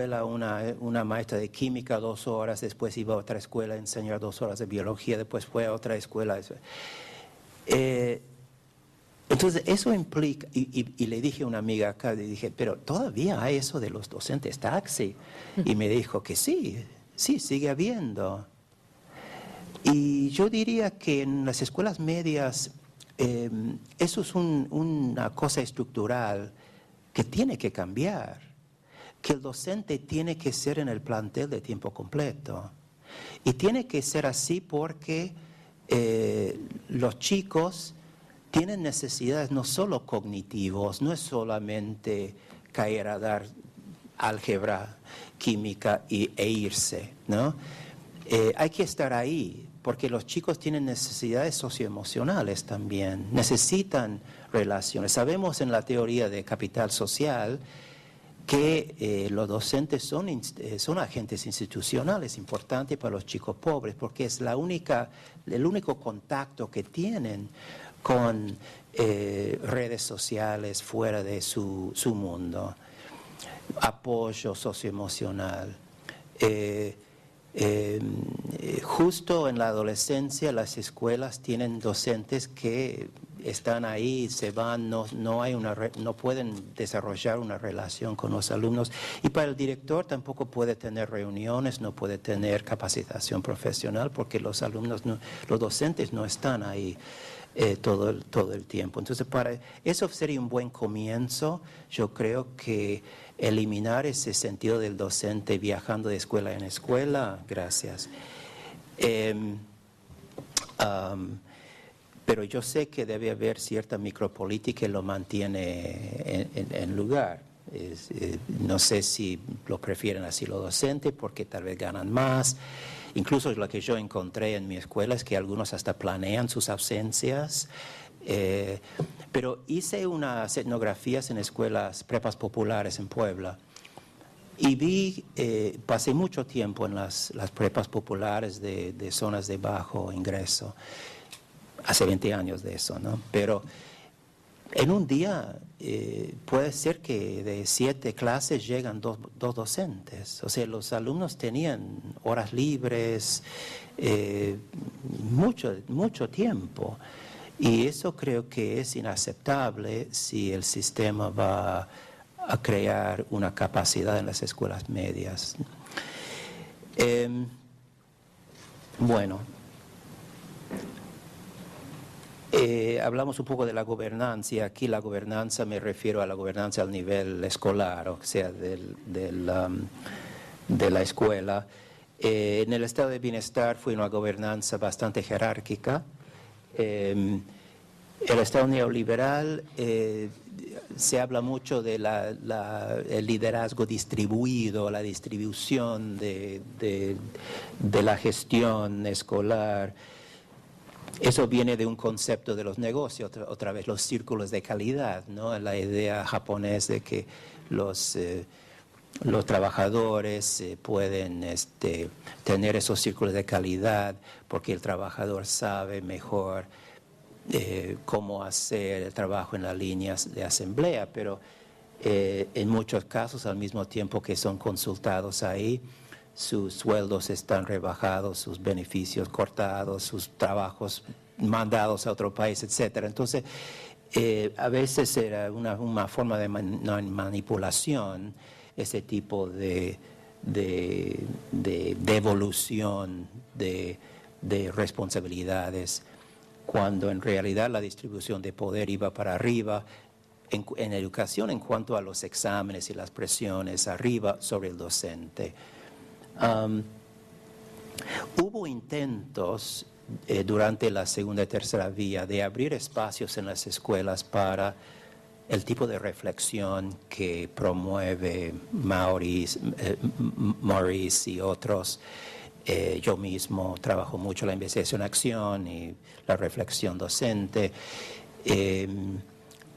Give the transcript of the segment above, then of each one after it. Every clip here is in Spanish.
una maestra de química 2 horas, después iba a otra escuela a enseñar 2 horas de biología, después fue a otra escuela. Entonces, eso implica, y le dije a una amiga acá, le dije, pero todavía hay eso de los docentes taxi. Y me dijo que sí, sigue habiendo. Y yo diría que en las escuelas medias, eso es una cosa estructural que tiene que cambiar, que el docente tiene que ser en el plantel de tiempo completo. Y tiene que ser así porque los chicos tienen necesidades no solo cognitivos, no es solamente caer a dar álgebra, química e irse, ¿no? Hay que estar ahí, porque los chicos tienen necesidades socioemocionales también, necesitan relaciones. Sabemos en la teoría de capital social que los docentes son agentes institucionales importantes para los chicos pobres, porque es el único contacto que tienen con redes sociales fuera de su mundo, apoyo socioemocional. Justo en la adolescencia las escuelas tienen docentes que están ahí, se van, no pueden desarrollar una relación con los alumnos, y para el director tampoco puede tener reuniones, no puede tener capacitación profesional porque los docentes no están ahí todo el tiempo. Entonces, para eso sería un buen comienzo. Yo creo que eliminar ese sentido del docente viajando de escuela en escuela. Gracias. Pero yo sé que debe haber cierta micropolítica que lo mantiene en lugar. No sé si lo prefieren así los docentes porque tal vez ganan más. Incluso lo que yo encontré en mi escuela es que algunos hasta planean sus ausencias. Pero hice unas etnografías en escuelas prepas populares en Puebla y pasé mucho tiempo en las prepas populares de zonas de bajo ingreso. Hace 20 años de eso, ¿no? Pero en un día puede ser que de 7 clases llegan dos docentes. O sea, los alumnos tenían horas libres, mucho tiempo. Y eso creo que es inaceptable si el sistema va a crear una capacidad en las escuelas medias. Bueno. Hablamos un poco de la gobernanza. Aquí la gobernanza me refiero a la gobernanza al nivel escolar, o sea, de la escuela. En el estado de bienestar fue una gobernanza bastante jerárquica. El estado neoliberal se habla mucho de el liderazgo distribuido, la distribución de la gestión escolar. Eso viene de un concepto de los negocios, otra vez los círculos de calidad, ¿no? La idea japonesa de que los trabajadores pueden tener esos círculos de calidad porque el trabajador sabe mejor cómo hacer el trabajo en las líneas de asamblea, pero en muchos casos al mismo tiempo que son consultados ahí, sus sueldos están rebajados, sus beneficios cortados, sus trabajos mandados a otro país, etcétera. Entonces, a veces era una forma de manipulación ese tipo de devolución de responsabilidades, cuando en realidad la distribución de poder iba para arriba en educación en cuanto a los exámenes y las presiones arriba sobre el docente. Hubo intentos durante la segunda y tercera vía de abrir espacios en las escuelas para el tipo de reflexión que promueve Maurice y otros. Yo mismo trabajo mucho la investigación acción y la reflexión docente.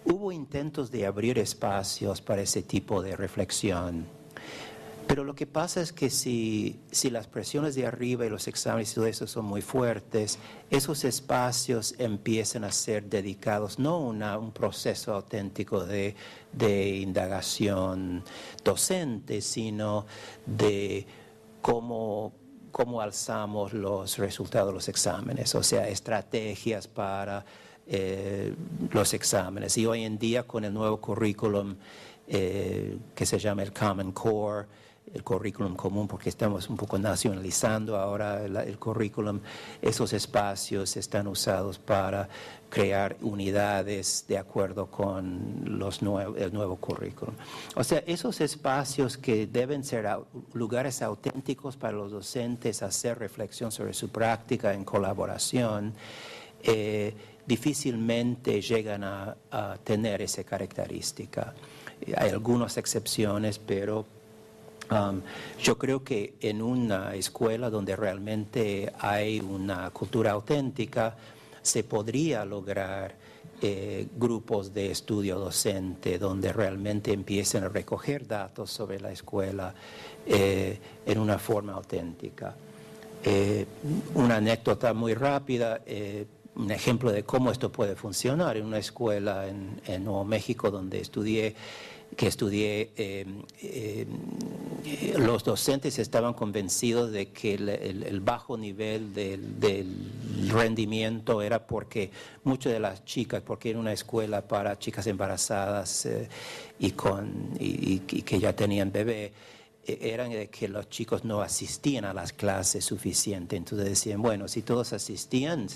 Hubo intentos de abrir espacios para ese tipo de reflexión. Pero lo que pasa es que si las presiones de arriba y los exámenes y todo eso son muy fuertes, esos espacios empiezan a ser dedicados no a un proceso auténtico de indagación docente, sino de cómo alzamos los resultados de los exámenes, o sea, estrategias para los exámenes. Y hoy en día con el nuevo currículum que se llama el Common Core, el currículum común, porque estamos un poco nacionalizando ahora el currículum, esos espacios están usados para crear unidades de acuerdo con el nuevo currículum. O sea, esos espacios que deben ser lugares auténticos para los docentes, hacer reflexión sobre su práctica en colaboración, difícilmente llegan a tener esa característica. Hay algunas excepciones, pero yo creo que en una escuela donde realmente hay una cultura auténtica, se podría lograr grupos de estudio docente donde realmente empiecen a recoger datos sobre la escuela en una forma auténtica. Una anécdota muy rápida, un ejemplo de cómo esto puede funcionar en una escuela en Nuevo México donde estudié, los docentes estaban convencidos de que el bajo nivel del rendimiento era porque muchas de las chicas, porque era una escuela para chicas embarazadas y que ya tenían bebé, eran de que los chicos no asistían a las clases suficientes. Entonces decían, bueno, si todos asistían,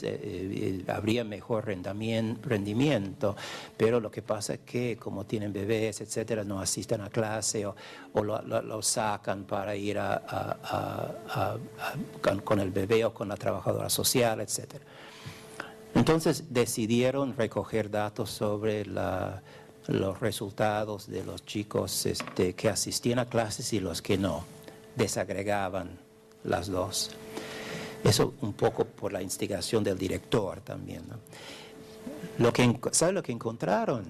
habría mejor rendimiento, pero lo que pasa es que como tienen bebés, etcétera, no asisten a clase o lo sacan para ir con el bebé o con la trabajadora social, etcétera. Entonces decidieron recoger datos sobre los resultados de los chicos que asistían a clases y los que no, desagregaban las dos. Eso un poco por la instigación del director también, ¿no? ¿Sabe lo que encontraron?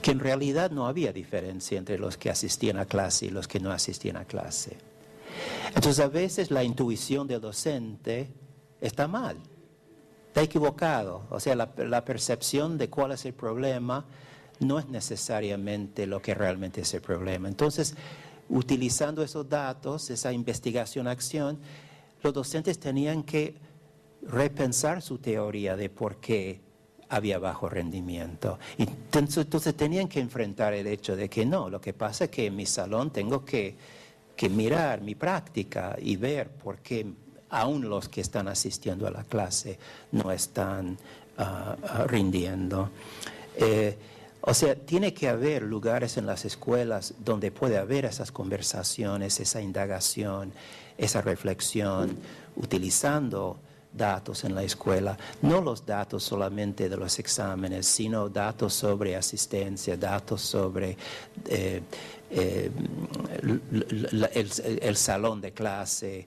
Que en realidad no había diferencia entre los que asistían a clase y los que no asistían a clase. Entonces a veces la intuición del docente está mal, está equivocado, o sea, la percepción de cuál es el problema no es necesariamente lo que realmente es el problema. Entonces, utilizando esos datos, esa investigación-acción, los docentes tenían que repensar su teoría de por qué había bajo rendimiento. Entonces tenían que enfrentar el hecho de que no, lo que pasa es que en mi salón tengo que mirar mi práctica y ver por qué aún los que están asistiendo a la clase no están rindiendo. O sea, tiene que haber lugares en las escuelas donde puede haber esas conversaciones, esa indagación, esa reflexión, utilizando datos en la escuela, no los datos solamente de los exámenes, sino datos sobre asistencia, datos sobre el salón de clase,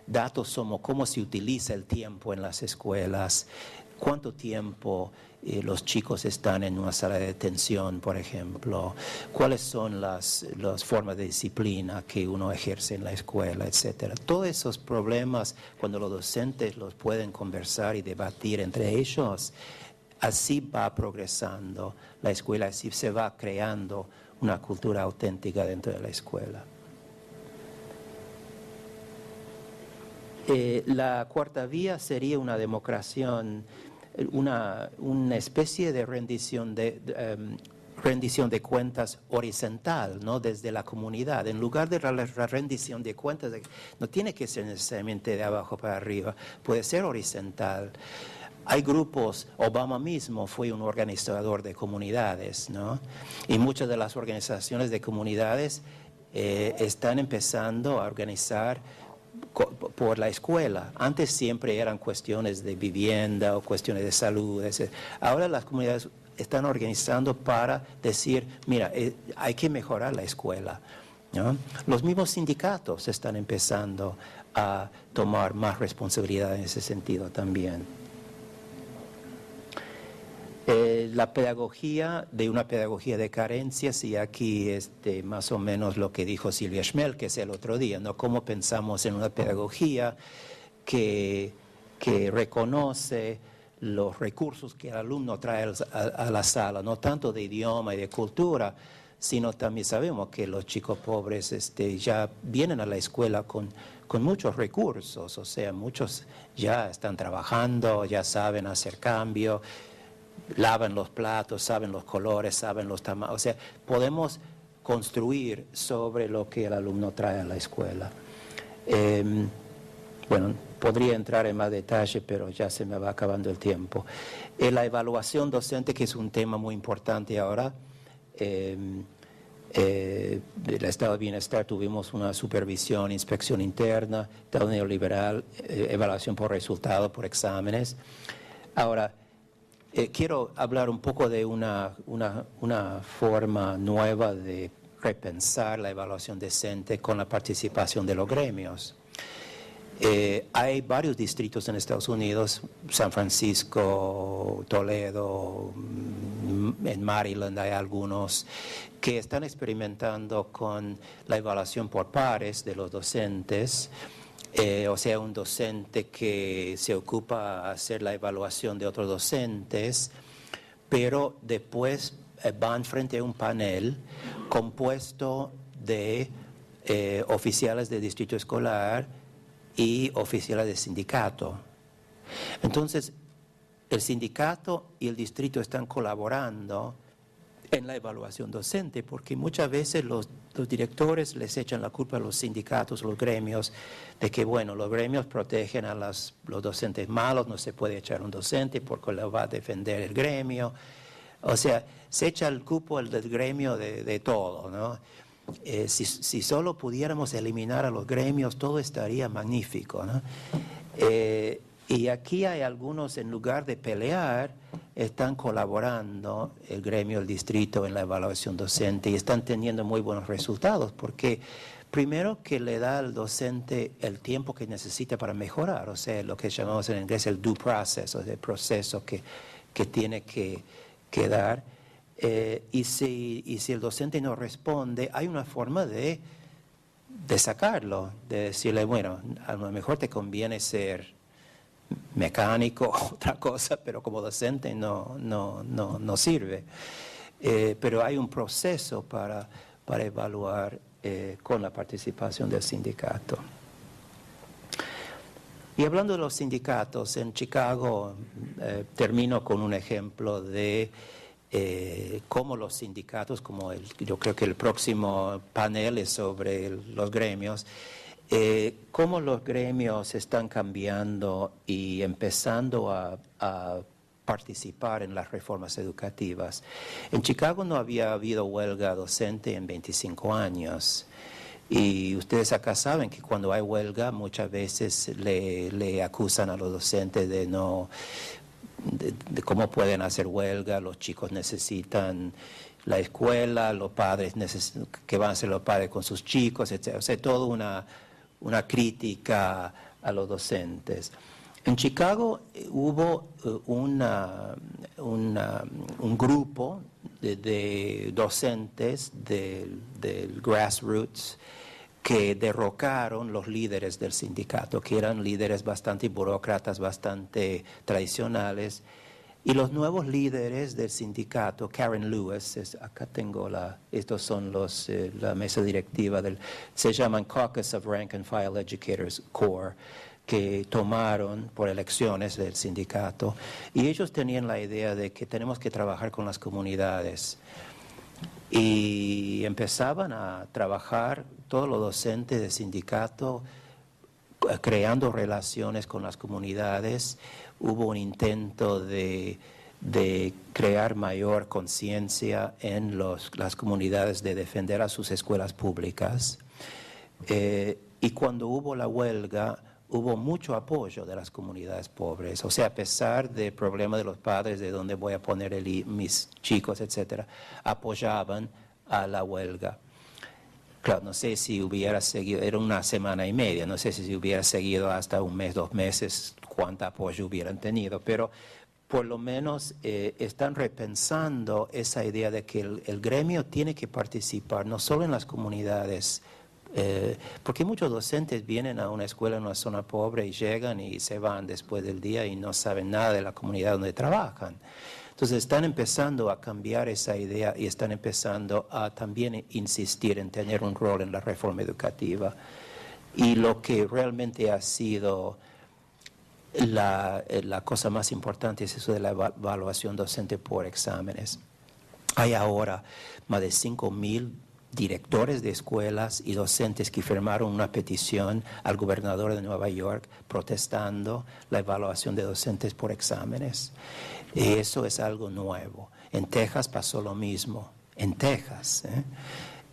datos como cómo se utiliza el tiempo en las escuelas, cuánto tiempo los chicos están en una sala de detención, por ejemplo, cuáles son las formas de disciplina que uno ejerce en la escuela, etcétera. Todos esos problemas, cuando los docentes los pueden conversar y debatir entre ellos, así va progresando la escuela, así se va creando una cultura auténtica dentro de la escuela. La cuarta vía sería una democración, una especie de rendición de cuentas horizontal, ¿no? Desde la comunidad. En lugar de la rendición de cuentas, no tiene que ser necesariamente de abajo para arriba, puede ser horizontal. Hay grupos, Obama mismo fue un organizador de comunidades, ¿no? Y muchas de las organizaciones de comunidades están empezando a organizar por la escuela. Antes siempre eran cuestiones de vivienda o cuestiones de salud, etc. Ahora las comunidades están organizando para decir, mira, hay que mejorar la escuela, ¿no? Los mismos sindicatos están empezando a tomar más responsabilidad en ese sentido también. la pedagogía, de una pedagogía de carencias, y aquí más o menos lo que dijo Silvia Schmelkes el otro día, ¿no? Cómo pensamos en una pedagogía que reconoce los recursos que el alumno trae a la sala, no tanto de idioma y de cultura, sino también sabemos que los chicos pobres ya vienen a la escuela con muchos recursos, o sea, muchos ya están trabajando, ya saben hacer cambio, lavan los platos, saben los colores, saben los tamaños, o sea, podemos construir sobre lo que el alumno trae a la escuela. Bueno, podría entrar en más detalle, pero ya se me va acabando el tiempo. La evaluación docente, que es un tema muy importante ahora, del estado de bienestar tuvimos una supervisión, inspección interna, Estado neoliberal, evaluación por resultados, por exámenes. Ahora, quiero hablar un poco de una forma nueva de repensar la evaluación docente con la participación de los gremios. Hay varios distritos en Estados Unidos, San Francisco, Toledo, en Maryland hay algunos, que están experimentando con la evaluación por pares de los docentes, o sea, un docente que se ocupa de hacer la evaluación de otros docentes, pero después van frente a un panel compuesto de oficiales de distrito escolar y oficiales de sindicato. Entonces, el sindicato y el distrito están colaborando en la evaluación docente, porque muchas veces los directores les echan la culpa a los sindicatos, los gremios, de que, bueno, los gremios protegen a los docentes malos, no se puede echar un docente porque lo va a defender el gremio. O sea, se echa el cupo del gremio de todo, ¿no? Si solo pudiéramos eliminar a los gremios, todo estaría magnífico, ¿no? Y aquí hay algunos, en lugar de pelear, están colaborando, el gremio, el distrito, en la evaluación docente, y están teniendo muy buenos resultados, porque primero que le da al docente el tiempo que necesita para mejorar, o sea, lo que llamamos en inglés el due process, o sea, el proceso que tiene que dar. Y si el docente no responde, hay una forma de sacarlo, de decirle, bueno, a lo mejor te conviene ser mecánico o otra cosa, pero como docente no sirve. Pero hay un proceso para evaluar con la participación del sindicato. Y hablando de los sindicatos, en Chicago termino con un ejemplo de cómo los sindicatos, yo creo que el próximo panel es sobre los gremios, cómo los gremios están cambiando y empezando a participar en las reformas educativas. En Chicago no había habido huelga docente en 25 años. Y ustedes acá saben que cuando hay huelga muchas veces le acusan a los docentes de cómo pueden hacer huelga, los chicos necesitan la escuela, los padres que van a hacer los padres con sus chicos, etc. O sea, toda una crítica a los docentes. En Chicago hubo un grupo de docentes del grassroots que derrocaron los líderes del sindicato, que eran líderes bastante burócratas, bastante tradicionales. Y los nuevos líderes del sindicato, Karen Lewis, acá tengo estos son la mesa directiva se llaman Caucus of Rank and File Educators Core, que tomaron por elecciones del sindicato, y ellos tenían la idea de que tenemos que trabajar con las comunidades. Y empezaban a trabajar todos los docentes del sindicato creando relaciones con las comunidades. Hubo un intento de crear mayor conciencia en las comunidades de defender a sus escuelas públicas. Y cuando hubo la huelga, hubo mucho apoyo de las comunidades pobres. O sea, a pesar del problema de los padres, de dónde voy a poner mis chicos, etcétera, apoyaban a la huelga. Claro, no sé si hubiera seguido, era una semana y media, no sé si hubiera seguido hasta un mes, 2 meses, cuánto apoyo hubieran tenido, pero por lo menos están repensando esa idea de que el gremio tiene que participar no solo en las comunidades, porque muchos docentes vienen a una escuela en una zona pobre y llegan y se van después del día y no saben nada de la comunidad donde trabajan. Entonces están empezando a cambiar esa idea y están empezando a también insistir en tener un rol en la reforma educativa. Y lo que realmente ha sido la cosa más importante es eso de la evaluación docente por exámenes. Hay ahora más de 5,000 directores de escuelas y docentes que firmaron una petición al gobernador de Nueva York protestando la evaluación de docentes por exámenes. Y eso es algo nuevo. En Texas pasó lo mismo. En Texas.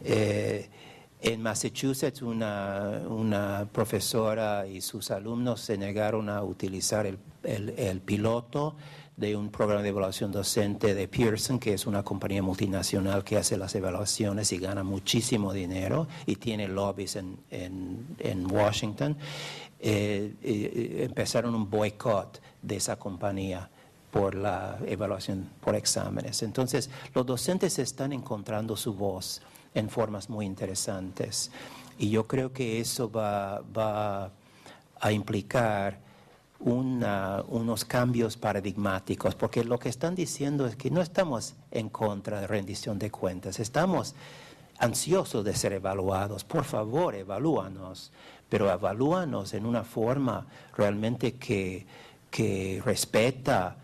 En Massachusetts una profesora y sus alumnos se negaron a utilizar el piloto de un programa de evaluación docente de Pearson, que es una compañía multinacional que hace las evaluaciones y gana muchísimo dinero y tiene lobbies en Washington. Empezaron un boicot de esa compañía por la evaluación por exámenes. Entonces, los docentes están encontrando su voz en formas muy interesantes. Y yo creo que eso va a implicar unos cambios paradigmáticos, porque lo que están diciendo es que no estamos en contra de rendición de cuentas, estamos ansiosos de ser evaluados. Por favor, evalúanos, pero evalúanos en una forma realmente que respeta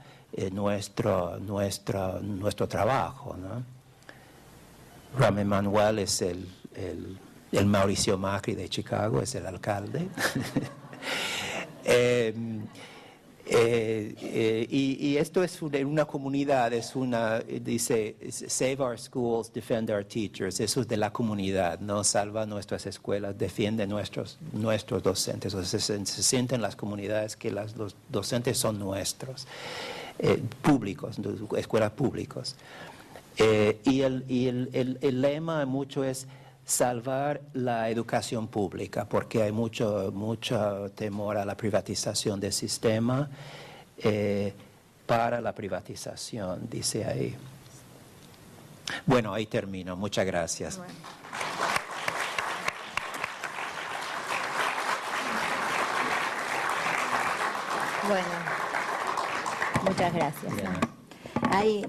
nuestro trabajo, ¿no? Rahm Emanuel es el Mauricio Macri de Chicago, es el alcalde. Y esto es una comunidad, dice, save our schools, defend our teachers. Eso es de la comunidad, ¿no? Salva nuestras escuelas, defiende nuestros docentes. O sea, se sienten las comunidades que los docentes son nuestros, públicos, escuelas públicas. Y el lema mucho es salvar la educación pública, porque hay mucho temor a la privatización del sistema, para la privatización, dice ahí. Bueno, ahí termino. Muchas gracias. Bueno, muchas gracias. Hay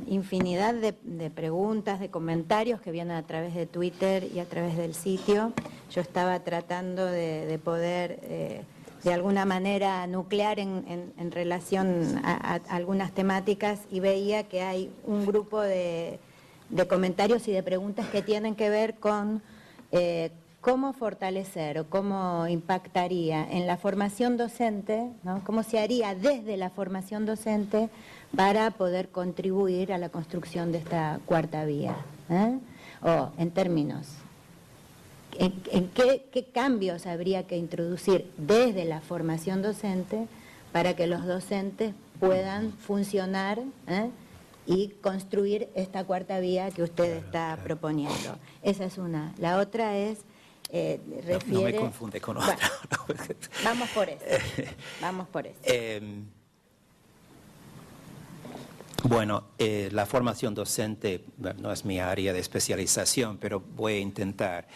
infinidad de preguntas, de comentarios que vienen a través de Twitter y a través del sitio. Yo estaba tratando de poder, de alguna manera, nuclear en relación a algunas temáticas y veía que hay un grupo de comentarios y de preguntas que tienen que ver con cómo fortalecer o cómo impactaría en la formación docente, ¿no? Cómo se haría desde la formación docente para poder contribuir a la construcción de esta cuarta vía. O en términos, ¿en qué cambios habría que introducir desde la formación docente para que los docentes puedan funcionar y construir esta cuarta vía que usted está proponiendo? Esa es una. La otra es, refiere... No me confunde con otra. Bueno, vamos por eso. Vamos por eso. Bueno, la formación docente no es mi área de especialización, pero voy a intentar.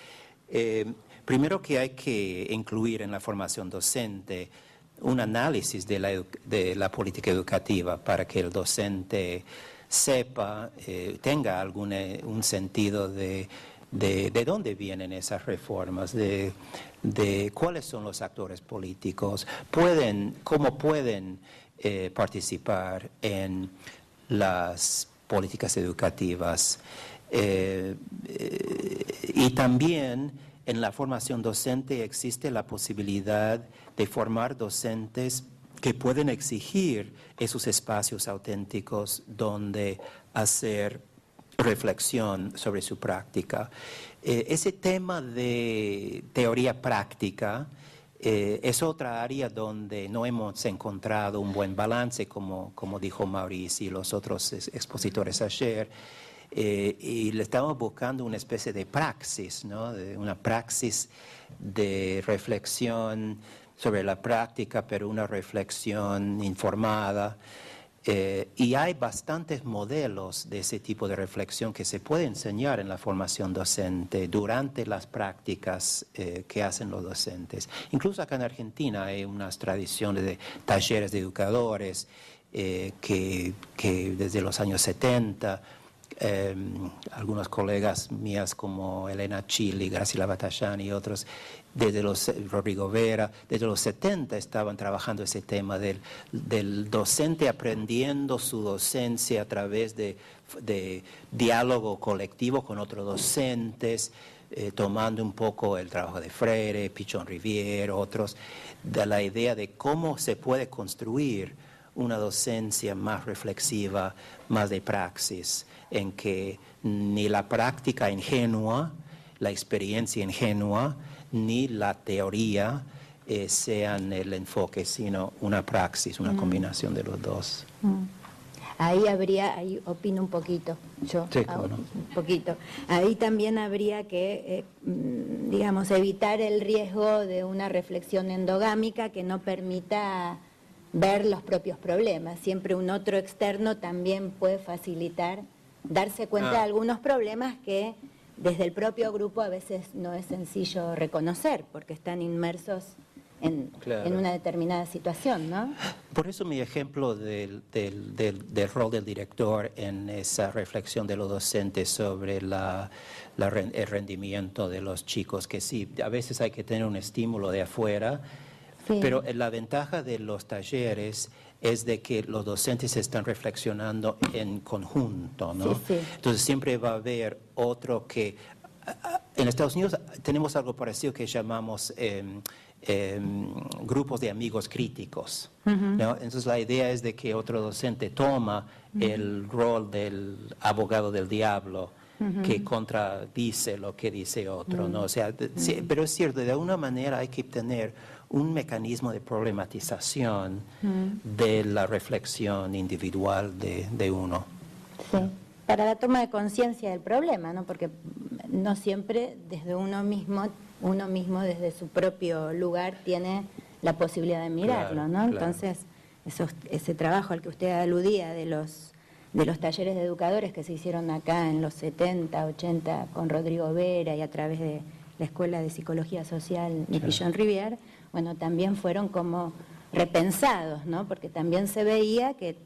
Primero que hay que incluir en la formación docente un análisis de la política educativa para que el docente sepa, tenga un sentido de dónde vienen esas reformas, de cuáles son los actores políticos, cómo pueden participar en las políticas educativas. Y también en la formación docente existe la posibilidad de formar docentes que pueden exigir esos espacios auténticos donde hacer reflexión sobre su práctica. Ese tema de teoría práctica es otra área donde no hemos encontrado un buen balance, como dijo Mauricio y los otros expositores ayer, y le estamos buscando una especie de praxis, ¿no? Una praxis de reflexión sobre la práctica, pero una reflexión informada. Y hay bastantes modelos de ese tipo de reflexión que se puede enseñar en la formación docente durante las prácticas que hacen los docentes. Incluso acá en Argentina hay unas tradiciones de talleres de educadores que desde los años 70, algunos colegas mías como Elena Chili, Graciela Batallán y otros, Rodrigo Vera, desde los 70 estaban trabajando ese tema del docente aprendiendo su docencia a través de diálogo colectivo con otros docentes, tomando un poco el trabajo de Freire, Pichon Rivière, otros, de la idea de cómo se puede construir una docencia más reflexiva, más de praxis, en que ni la práctica ingenua, la experiencia ingenua, ni la teoría sean el enfoque, sino una praxis, una combinación de los dos. Ahí opino un poquito, yo, sí, ¿cómo no? Un poquito. Ahí también habría que, digamos, evitar el riesgo de una reflexión endogámica que no permita ver los propios problemas. Siempre un otro externo también puede facilitar darse cuenta de algunos problemas que desde el propio grupo a veces no es sencillo reconocer, porque están inmersos en una determinada situación, ¿no? Por eso mi ejemplo del rol del director en esa reflexión de los docentes sobre el rendimiento de los chicos, que sí, a veces hay que tener un estímulo de afuera, sí. Pero la ventaja de los talleres es de que los docentes están reflexionando en conjunto, ¿no? Sí, sí. Entonces siempre va a haber otro que... En Estados Unidos tenemos algo parecido que llamamos grupos de amigos críticos, ¿no? Entonces la idea es de que otro docente toma el rol del abogado del diablo, que contradice lo que dice otro, ¿no? O sea, sí, pero es cierto, de alguna manera hay que tener un mecanismo de problematización de la reflexión individual de uno. Sí, para la toma de conciencia del problema, ¿no? Porque no siempre desde uno mismo desde su propio lugar tiene la posibilidad de mirarlo, ¿no? Claro. Entonces, ese trabajo al que usted aludía de los talleres de educadores que se hicieron acá en los 70, 80 con Rodrigo Vera y a través de la Escuela de Psicología Social de Pichon Rivière, bueno, también fueron como repensados, ¿no? Porque también se veía que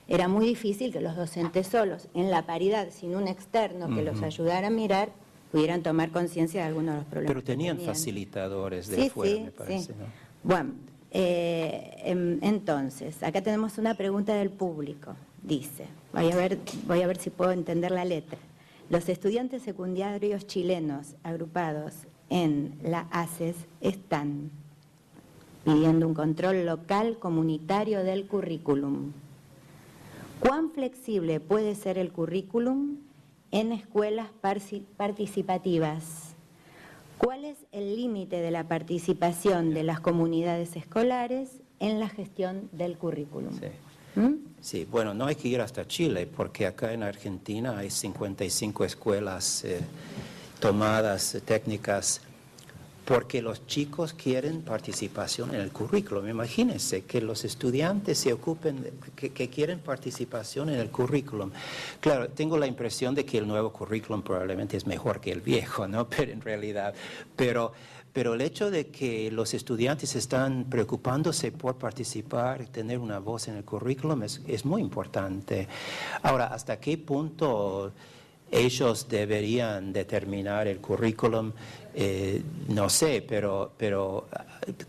era muy difícil que los docentes solos, en la paridad, sin un externo que los ayudara a mirar, pudieran tomar conciencia de algunos de los problemas. Pero tenían facilitadores de afuera, me parece, sí. ¿no? Bueno, entonces, acá tenemos una pregunta del público. Dice, voy a ver si puedo entender la letra. Los estudiantes secundarios chilenos agrupados en la ACES están pidiendo un control local comunitario del currículum. ¿Cuán flexible puede ser el currículum en escuelas participativas? ¿Cuál es el límite de la participación de las comunidades escolares en la gestión del currículum? Sí. Sí, bueno, no hay que ir hasta Chile, porque acá en Argentina hay 55 escuelas tomadas técnicas, porque los chicos quieren participación en el currículum. Imagínense que los estudiantes se ocupen, que quieren participación en el currículum. Claro, tengo la impresión de que el nuevo currículum probablemente es mejor que el viejo, ¿no? Pero en realidad, pero el hecho de que los estudiantes están preocupándose por participar, tener una voz en el currículum es muy importante. Ahora, ¿hasta qué punto ellos deberían determinar el currículum? No sé, pero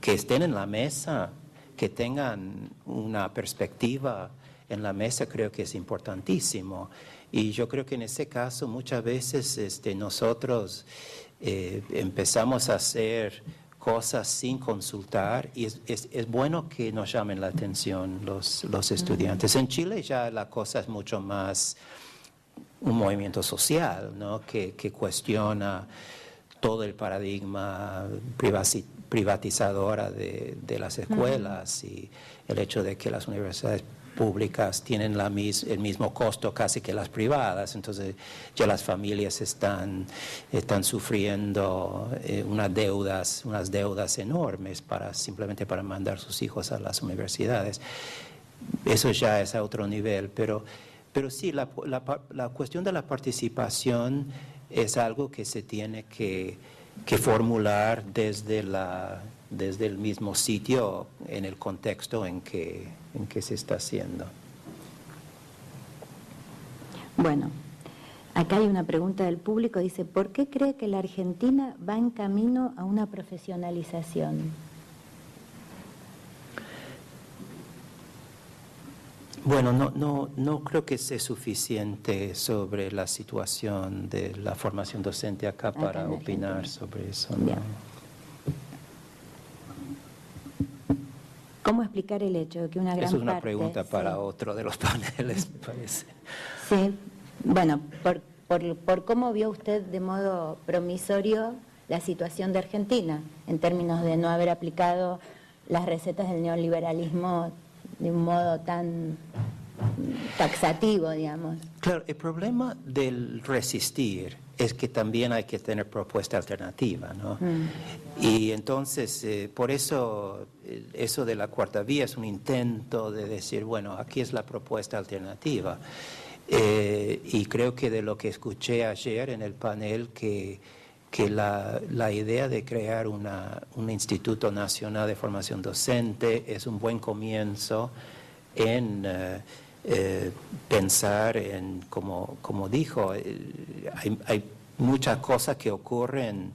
que estén en la mesa, que tengan una perspectiva en la mesa, creo que es importantísimo. Y yo creo que en ese caso muchas veces nosotros empezamos a hacer cosas sin consultar, y es bueno que nos llamen la atención los estudiantes. En Chile ya la cosa es mucho más un movimiento social, ¿no? que cuestiona todo el paradigma privatizadora de las escuelas y el hecho de que las universidades públicas tienen el mismo costo casi que las privadas, entonces ya las familias están sufriendo unas deudas enormes simplemente para mandar sus hijos a las universidades. eso ya es a otro nivel, pero sí, la cuestión de la participación es algo que se tiene que formular desde el mismo sitio, en el contexto en que se está haciendo. Bueno, acá hay una pregunta del público, dice, ¿por qué cree que la Argentina va en camino a una profesionalización? Bueno, no creo que sea suficiente sobre la situación de la formación docente acá para opinar sobre eso, ¿no? Bien. ¿Cómo explicar el hecho de que una gran parte... Eso es una pregunta para otro de los paneles, me parece. Sí, bueno, por cómo vio usted de modo promisorio la situación de Argentina, en términos de no haber aplicado las recetas del neoliberalismo de un modo tan taxativo, digamos. Claro, el problema del resistir es que también hay que tener propuesta alternativa, ¿no? Y entonces, por eso, eso de la cuarta vía es un intento de decir, bueno, aquí es la propuesta alternativa. Y creo que de lo que escuché ayer en el panel, que la idea de crear un Instituto Nacional de Formación Docente es un buen comienzo en pensar en, como dijo, hay muchas cosas que ocurren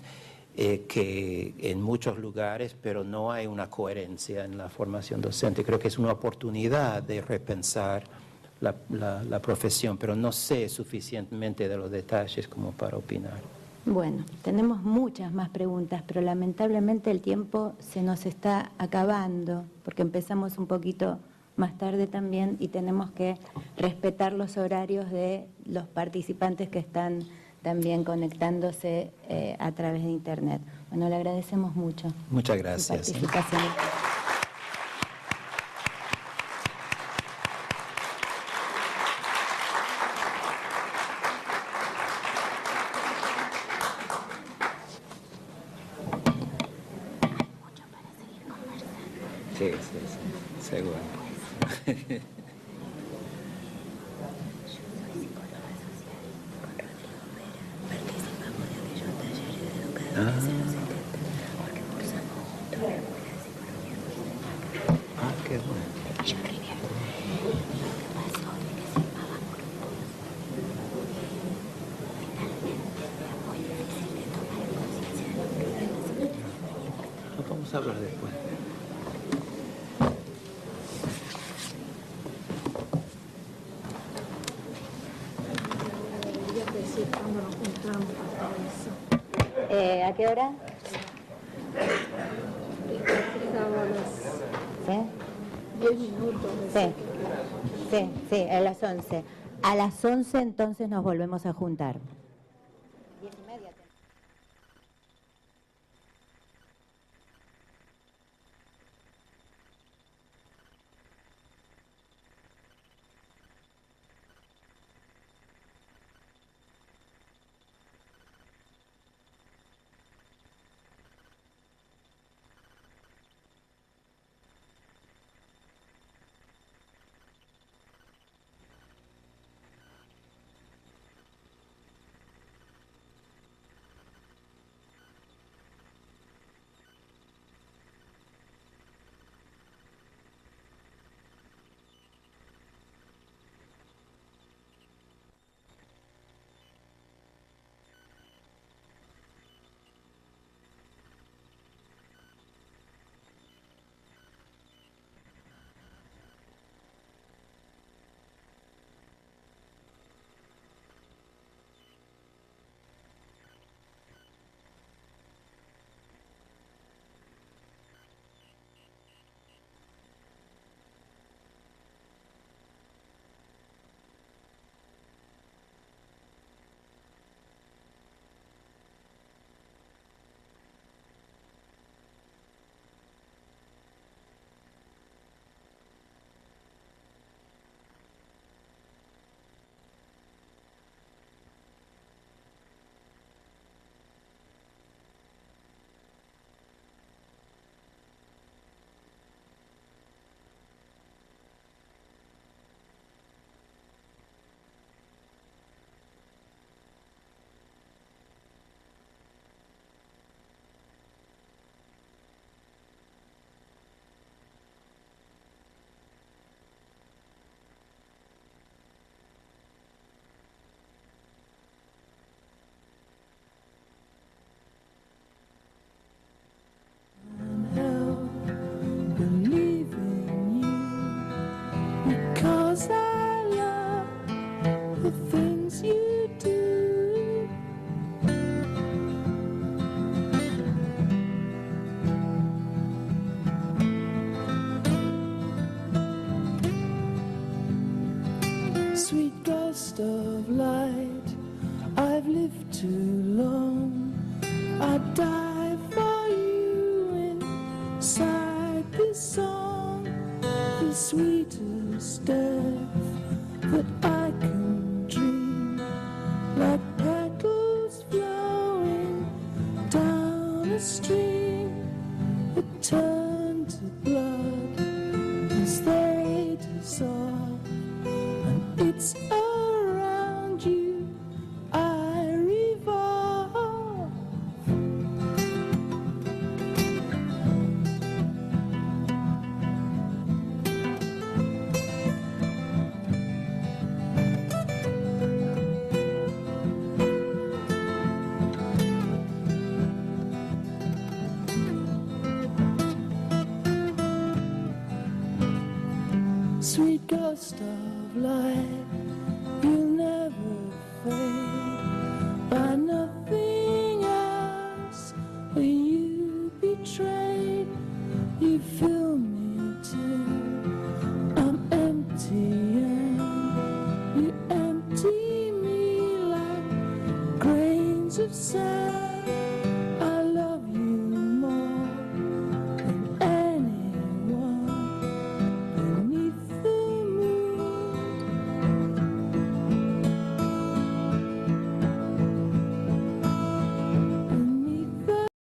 que en muchos lugares, pero no hay una coherencia en la formación docente. Creo que es una oportunidad de repensar la profesión, pero no sé suficientemente de los detalles como para opinar. Bueno, tenemos muchas más preguntas, pero lamentablemente el tiempo se nos está acabando, porque empezamos un poquito más tarde también y tenemos que respetar los horarios de los participantes que están también conectándose a través de Internet. Bueno, le agradecemos mucho. Muchas gracias. Su participación. Sí, seguro. Qué bueno. Lo vamos a hablar después. ¿A qué hora? ¿Sí? 10 minutos. Sí, a las 11. A las 11 entonces nos volvemos a juntar. ghost of light. I've lived too long. I'd die for you inside this song, the sweetest death that I can dream, like petals flowing down a stream that turn to blood as they dissolve, and it's around you I revolve. Sweet ghost of light,